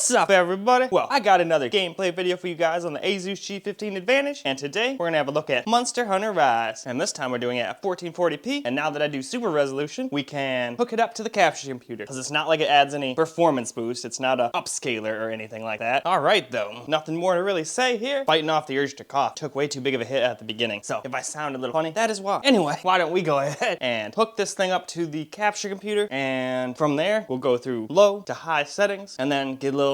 What's up, everybody? Well, I got another gameplay video for you guys on the Asus G15 Advantage, and today we're gonna have a look at Monster Hunter Rise. And this time we're doing it at 1440p, and now that I do super resolution, we can hook it up to the capture computer, because it's not like it adds any performance boost. It's not a upscaler or anything like that. All right, though, nothing more to really say here. Fighting off the urge to cough. Took way too big of a hit at the beginning, so if I sound a little funny, that is why. Anyway, why don't we go ahead and hook this thing up to the capture computer, and from there, we'll go through low to high settings, and then get a little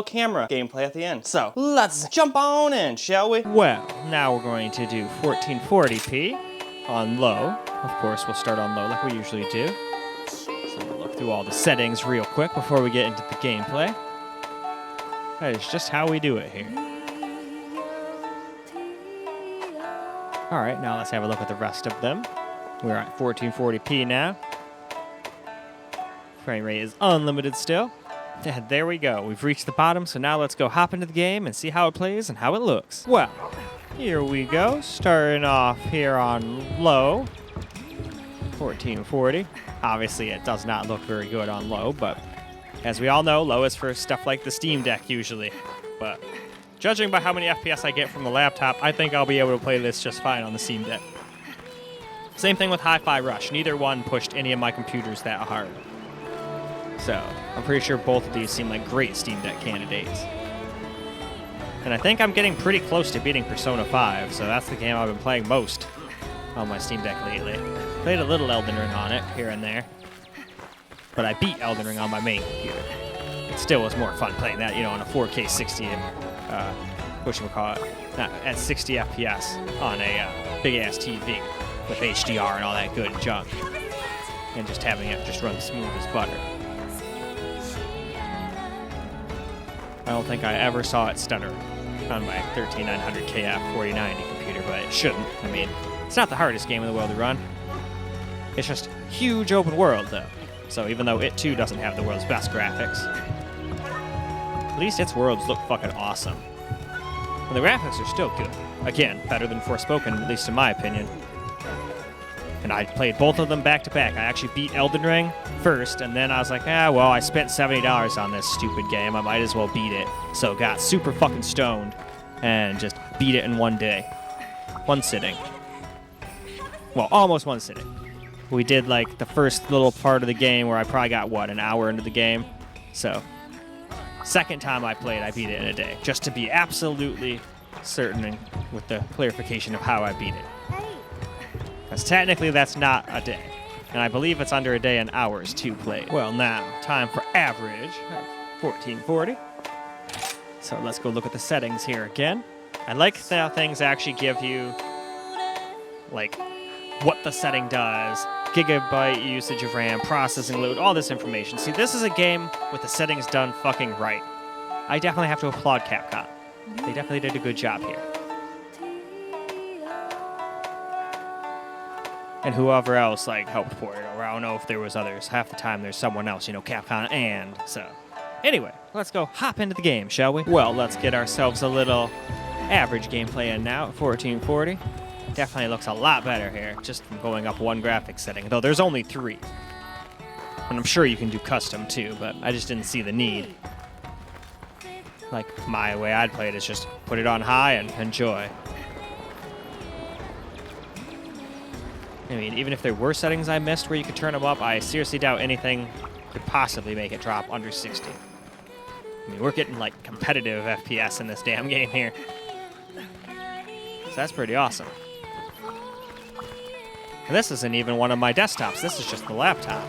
camera gameplay at the end. So let's jump on in, shall we? Well, now we're going to do 1440p on low. Of course, we'll start on low like we usually do. So we'll look through all the settings real quick before we get into the gameplay. That is just how we do it here. All right, now let's have a look at the rest of them. We're at 1440p now. Frame rate is unlimited still. And there we go. We've reached the bottom, so now let's go hop into the game and see how it plays and how it looks. Well, here we go. Starting off here on low. 1440. Obviously, it does not look very good on low, but as we all know, low is for stuff like the Steam Deck usually. But judging by how many FPS I get from the laptop, I think I'll be able to play this just fine on the Steam Deck. Same thing with Hi-Fi Rush. Neither one pushed any of my computers that hard. So, I'm pretty sure both of these seem like great Steam Deck candidates. And I think I'm getting pretty close to beating Persona 5, so that's the game I've been playing most on my Steam Deck lately. Played a little Elden Ring on it, here and there. But I beat Elden Ring on my main computer. It still was more fun playing that, you know, on a 4K 60 and, whatchamacallit, at 60 FPS on a big-ass TV with HDR and all that good junk. And just having it just run smooth as butter. I don't think I ever saw it stutter on my 13900KF 4090 computer, but it shouldn't. I mean, it's not the hardest game in the world to run. It's just huge open world, though. So even though it, too, doesn't have the world's best graphics, at least its worlds look fucking awesome. And the graphics are still good. Again, better than Forspoken, at least in my opinion. And I played both of them back-to-back. I actually beat Elden Ring first, and then I was like, well, I spent $70 on this stupid game. I might as well beat it. So got super fucking stoned and just beat it in one day. One sitting. Well, almost one sitting. We did, like, the first little part of the game where I probably got, an hour into the game? So, second time I played, I beat it in a day. Just to be absolutely certain with the clarification of how I beat it. Because technically that's not a day. And I believe it's under a day in hours to play. Well, now, time for average, 1440. So let's go look at the settings here again. I like how things actually give you, like, what the setting does, gigabyte usage of RAM, processing load, all this information. See, this is a game with the settings done fucking right. I definitely have to applaud Capcom. They definitely did a good job here. And whoever else, like, helped port it over. I don't know if there was others. Half the time there's someone else, you know, Capcom and so. Anyway, let's go hop into the game, shall we? Well, let's get ourselves a little average gameplay in now at 1440. Definitely looks a lot better here, just from going up one graphics setting, though there's only 3. And I'm sure you can do custom too, but I just didn't see the need. Like, my way I'd play it is just put it on high and enjoy. I mean, even if there were settings I missed where you could turn them up, I seriously doubt anything could possibly make it drop under 60. I mean, we're getting, like, competitive FPS in this damn game here. So that's pretty awesome. And this isn't even one of my desktops. This is just the laptop.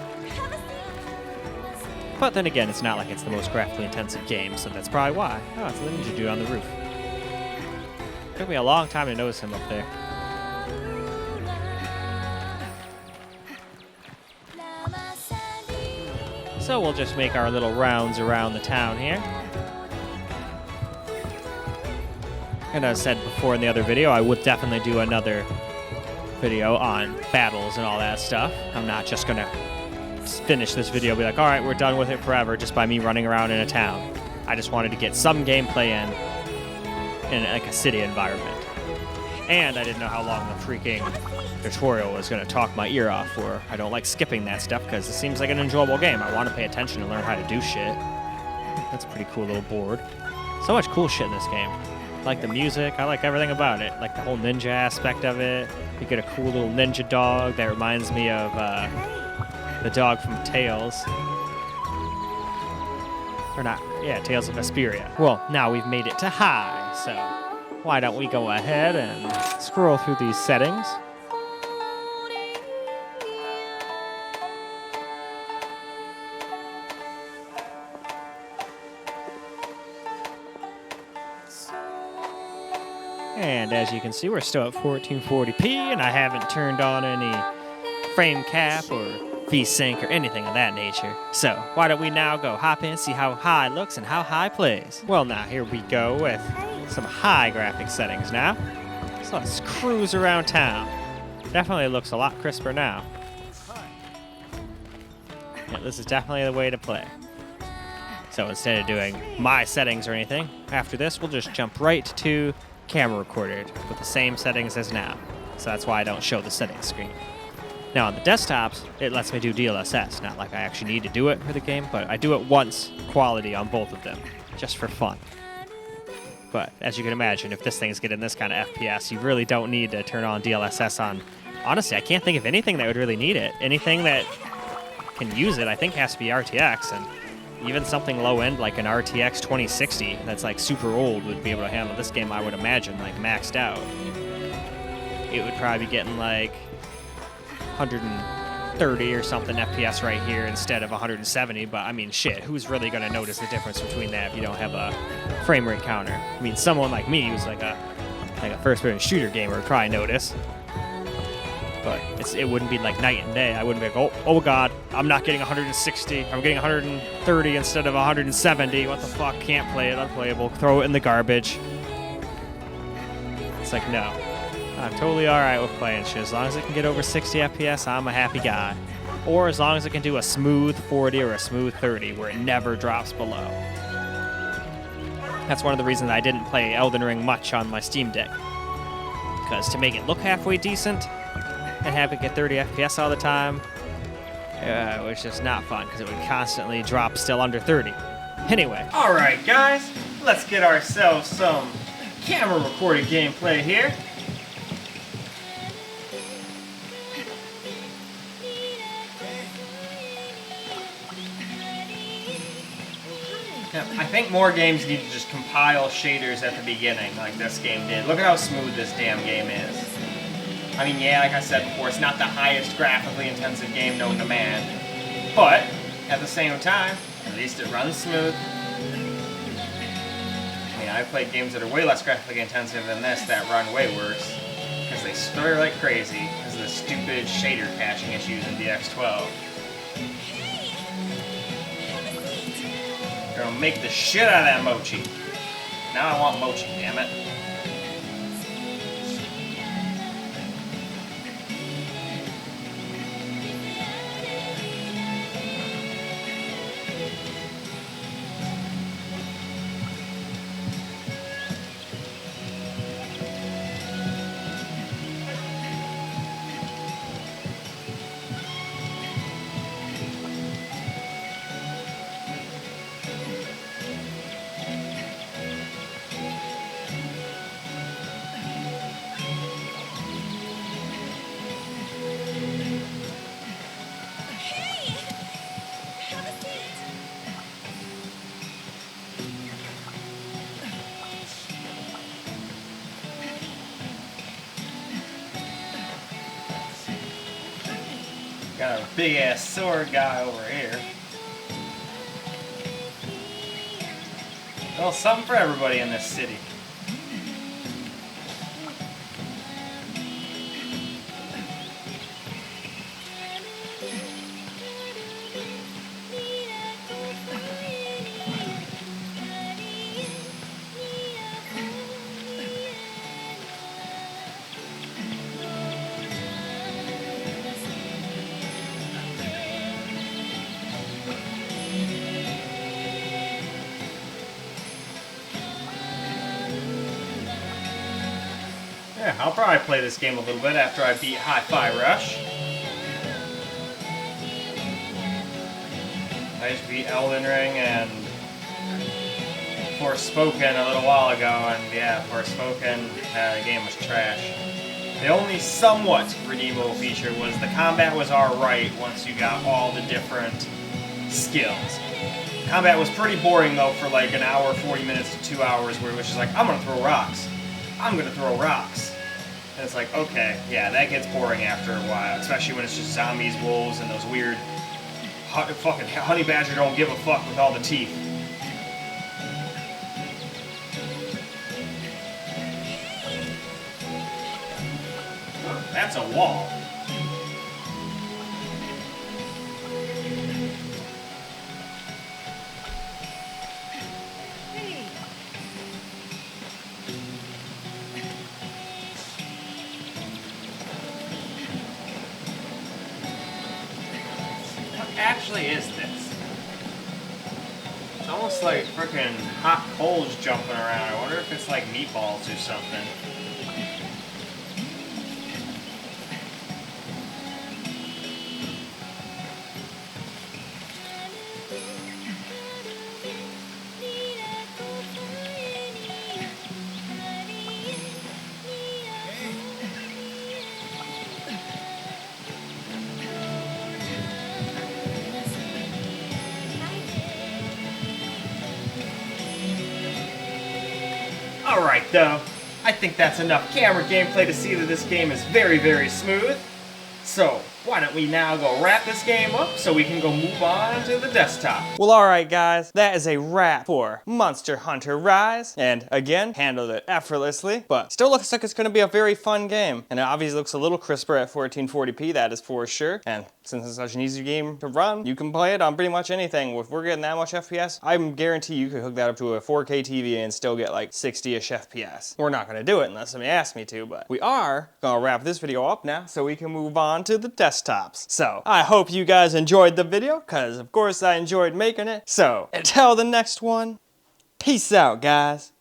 But then again, it's not like it's the most graphically intensive game, so that's probably why. Oh, it's the ninja dude on the roof. Took me a long time to notice him up there. So we'll just make our little rounds around the town here. And as I said before in the other video, I would definitely do another video on battles and all that stuff. I'm not just going to finish this video and be like, all right, we're done with it forever just by me running around in a town. I just wanted to get some gameplay in like a city environment. And I didn't know how long the freaking tutorial was going to talk my ear off for. I don't like skipping that stuff because it seems like an enjoyable game. I want to pay attention and learn how to do shit. That's a pretty cool little board. So much cool shit in this game. I like the music. I like everything about it. Like the whole ninja aspect of it. You get a cool little ninja dog that reminds me of the dog from Tales. Or not. Yeah, Tales of Vesperia. Well, now we've made it to high, so why don't we go ahead and scroll through these settings. And as you can see, we're still at 1440p, and I haven't turned on any frame cap or V-Sync or anything of that nature. So why don't we now go hop in, see how high looks and how high plays. Well, now here we go with some high graphic settings now. So let's cruise around town. Definitely looks a lot crisper now. Yeah, this is definitely the way to play. So instead of doing my settings or anything, after this we'll just jump right to camera recorded with the same settings as now. So that's why I don't show the settings screen. Now on the desktops, it lets me do DLSS. Not like I actually need to do it for the game, but I do it once quality on both of them, just for fun. But as you can imagine, if this thing's getting this kind of FPS, you really don't need to turn on DLSS on. Honestly, I can't think of anything that would really need it. Anything that can use it, I think, has to be RTX, and even something low-end like an RTX 2060 that's like super old would be able to handle this game, I would imagine, like maxed out. It would probably be getting like 130 or something FPS right here instead of 170, but I mean, shit, who's really going to notice the difference between that if you don't have a frame rate counter? I mean, someone like me who's like a first-person shooter gamer would probably notice, but it wouldn't be like night and day. I wouldn't be like, oh god, I'm not getting 160, I'm getting 130 instead of 170, what the fuck, can't play it, unplayable, throw it in the garbage. It's like, no. I'm totally alright with playing shit. As long as it can get over 60 FPS, I'm a happy guy. Or as long as it can do a smooth 40 or a smooth 30 where it never drops below. That's one of the reasons I didn't play Elden Ring much on my Steam Deck. Because to make it look halfway decent and have it get 30 FPS all the time, it was just not fun because it would constantly drop still under 30. Anyway. Alright guys, let's get ourselves some camera recorded gameplay here. I think more games need to just compile shaders at the beginning, like this game did. Look at how smooth this damn game is. I mean, yeah, like I said before, it's not the highest graphically intensive game known to man, but at the same time, at least it runs smooth. I mean, I've played games that are way less graphically intensive than this that run way worse, because they stutter like crazy because of the stupid shader caching issues in DX12. Gonna make the shit out of that mochi. Now I want mochi, damn it. Got a big ass sword guy over here. Well, something for everybody in this city. Yeah, I'll probably play this game a little bit after I beat Hi-Fi Rush. I just beat Elden Ring and Forspoken a little while ago, and yeah, Forspoken, the game was trash. The only somewhat redeemable feature was the combat was alright once you got all the different skills. Combat was pretty boring though for like an hour, 40 minutes to 2 hours, where it was just like, I'm gonna throw rocks. I'm gonna throw rocks. And it's like, okay, yeah, that gets boring after a while, especially when it's just zombies, wolves, and those weird fucking honey badger don't give a fuck with all the teeth. That's a wall. What actually is this? It's almost like frickin' hot coals jumping around. I wonder if it's like meatballs or something. Alright though, I think that's enough camera gameplay to see that this game is very, very smooth. So, why don't we now go wrap this game up so we can go move on to the desktop. Well, alright guys, that is a wrap for Monster Hunter Rise. And again, handled it effortlessly, but still looks like it's going to be a very fun game. And it obviously looks a little crisper at 1440p, that is for sure. And since it's such an easy game to run, you can play it on pretty much anything. If we're getting that much FPS, I guarantee you could hook that up to a 4K TV and still get like 60-ish FPS. We're not going to do it unless somebody asks me to, but we are going to wrap this video up now so we can move on to the desktops. So, I hope you guys enjoyed the video, because of course I enjoyed making it. So, until the next one, peace out guys.